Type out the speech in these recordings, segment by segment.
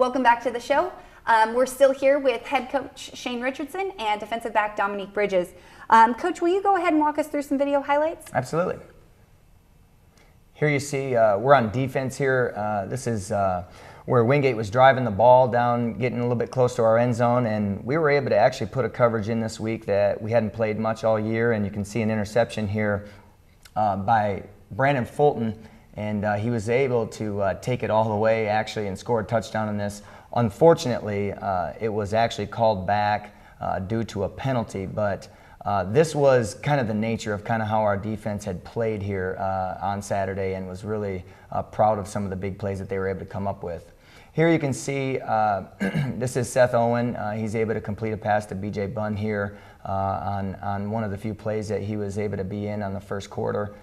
Welcome back to the show. We're still here with head coach Shane Richardson and defensive back Dominique Bridges. Coach, will you go ahead and walk us through some video highlights? Absolutely. Here you see we're on defense here. This is where Wingate was driving the ball down, getting a little bit close to our end zone, and we were able to actually put a coverage in this week that we hadn't played much all year, and you can see an interception here by Brandon Fulton, and he was able to take it all the way actually and score a touchdown in this. Unfortunately, it was actually called back due to a penalty, but this was kind of the nature of kind of how our defense had played here on Saturday, and was really proud of some of the big plays that they were able to come up with. Here you can see this is Seth Owen. He's able to complete a pass to B.J. Bunn here on one of the few plays that he was able to be in on the first quarter.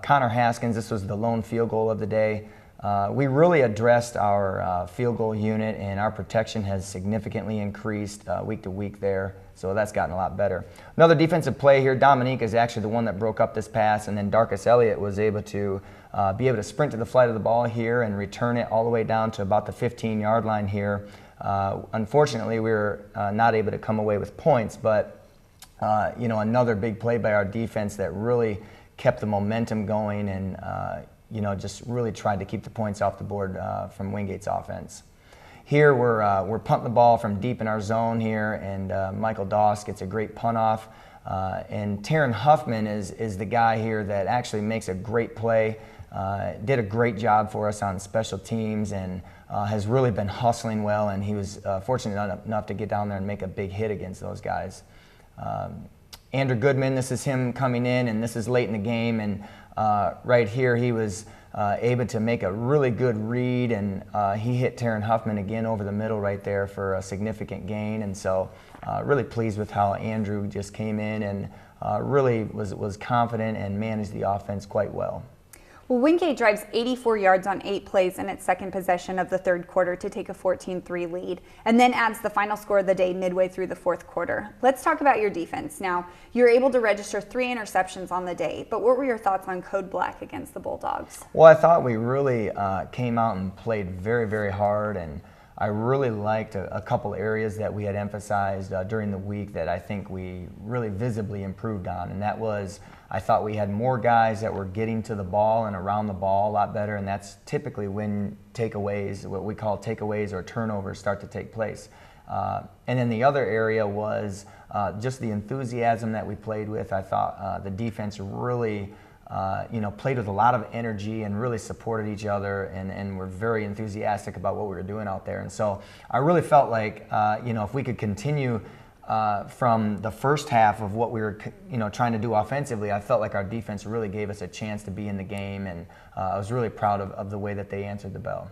Connor Haskins, this was the lone field goal of the day. We really addressed our field goal unit, and our protection has significantly increased week to week there, so that's gotten a lot better. Another defensive play here, Dominique is actually the one that broke up this pass, and then Darkus Elliott was able to sprint to the flight of the ball here and return it all the way down to about the 15-yard line here. Unfortunately, we were not able to come away with points, but another big play by our defense that really kept the momentum going, and just really tried to keep the points off the board from Wingate's offense. Here we're punting the ball from deep in our zone here, and Michael Doss gets a great punt off. And Taryn Huffman is the guy here that actually makes a great play, did a great job for us on special teams, and has really been hustling well, and he was fortunate enough to get down there and make a big hit against those guys. Andrew Goodman, this is him coming in, and this is late in the game, and right here he was able to make a really good read, and he hit Taryn Huffman again over the middle right there for a significant gain. And so really pleased with how Andrew just came in and really was confident and managed the offense quite well. Well, Wingate drives 84 yards on 8 plays in its second possession of the third quarter to take a 14-3 lead, and then adds the final score of the day midway through the fourth quarter. Let's talk about your defense. Now, you're able to register 3 interceptions on the day, but what were your thoughts on Code Black against the Bulldogs? Well, I thought we really came out and played very, very hard, and I really liked a couple areas that we had emphasized during the week that I think we really visibly improved on, and that was, I thought we had more guys that were getting to the ball and around the ball a lot better, and that's typically when takeaways, what we call takeaways or turnovers, start to take place. And then the other area was just the enthusiasm that we played with. I thought the defense really played with a lot of energy and really supported each other, and were very enthusiastic about what we were doing out there. And so I really felt like, if we could continue from the first half of what we were, trying to do offensively, I felt like our defense really gave us a chance to be in the game, and I was really proud of the way that they answered the bell.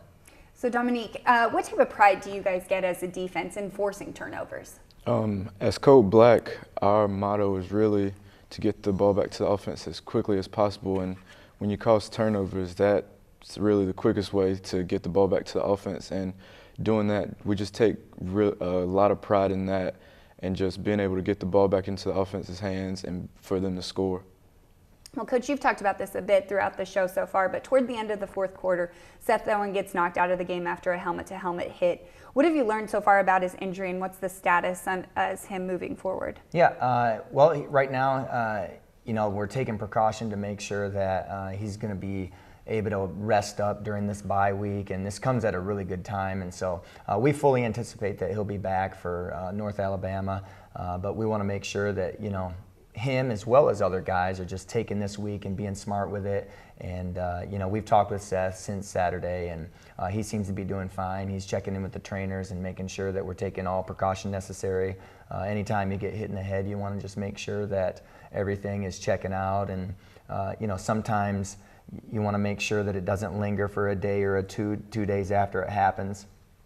So Dominique, what type of pride do you guys get as a defense in forcing turnovers? As Code Black, our motto is really to get the ball back to the offense as quickly as possible, and when you cause turnovers, that's really the quickest way to get the ball back to the offense. And doing that, we just take a lot of pride in that, and just being able to get the ball back into the offense's hands and for them to score. Well, Coach, you've talked about this a bit throughout the show so far, but toward the end of the fourth quarter, Seth Owen gets knocked out of the game after a helmet-to-helmet hit. What have you learned so far about his injury, and what's the status as him moving forward? Yeah, well, right now, we're taking precaution to make sure that he's going to be able to rest up during this bye week, and this comes at a really good time, and so we fully anticipate that he'll be back for North Alabama, but we want to make sure that him as well as other guys are just taking this week and being smart with it. And we've talked with Seth since Saturday, and he seems to be doing fine. He's checking in with the trainers and making sure that we're taking all precaution necessary. Anytime you get hit in the head, you want to just make sure that everything is checking out, and sometimes you want to make sure that it doesn't linger for a day or two days after it happens.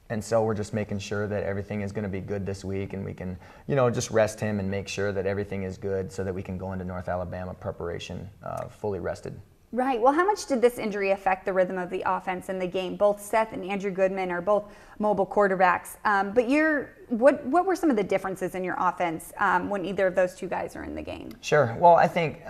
And so we're just making sure that everything is going to be good this week, and we can, just rest him and make sure that everything is good so that we can go into North Alabama preparation fully rested. Right. Well, how much did this injury affect the rhythm of the offense in the game? Both Seth and Andrew Goodman are both mobile quarterbacks. But what were some of the differences in your offense when either of those two guys are in the game? Sure. Well, I think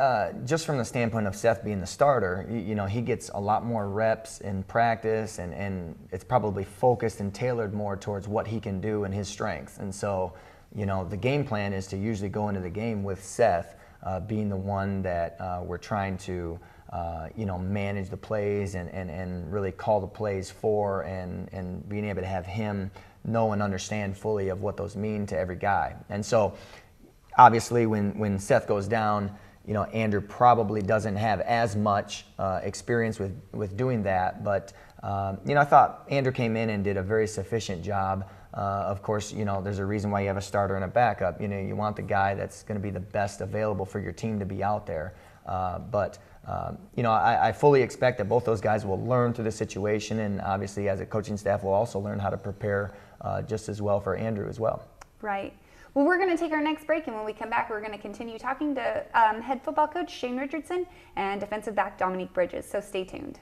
just from the standpoint of Seth being the starter, you know, he gets a lot more reps in practice, and it's probably focused and tailored more towards what he can do and his strengths. And so, you know, the game plan is to usually go into the game with Seth being the one that we're trying to you know, manage the plays and really call the plays for, and being able to have him know and understand fully of what those mean to every guy. And so obviously when Seth goes down, you know, Andrew probably doesn't have as much experience with doing that, but you know, I thought Andrew came in and did a very sufficient job. Of course, you know, there's a reason why you have a starter and a backup. You know, you want the guy that's going to be the best available for your team to be out there. You know, I fully expect that both those guys will learn through the situation, and obviously as a coaching staff we'll also learn how to prepare just as well for Andrew as well. Right. Well, we're going to take our next break, and when we come back we're going to continue talking to head football coach Shane Richardson and defensive back Dominique Bridges, so stay tuned.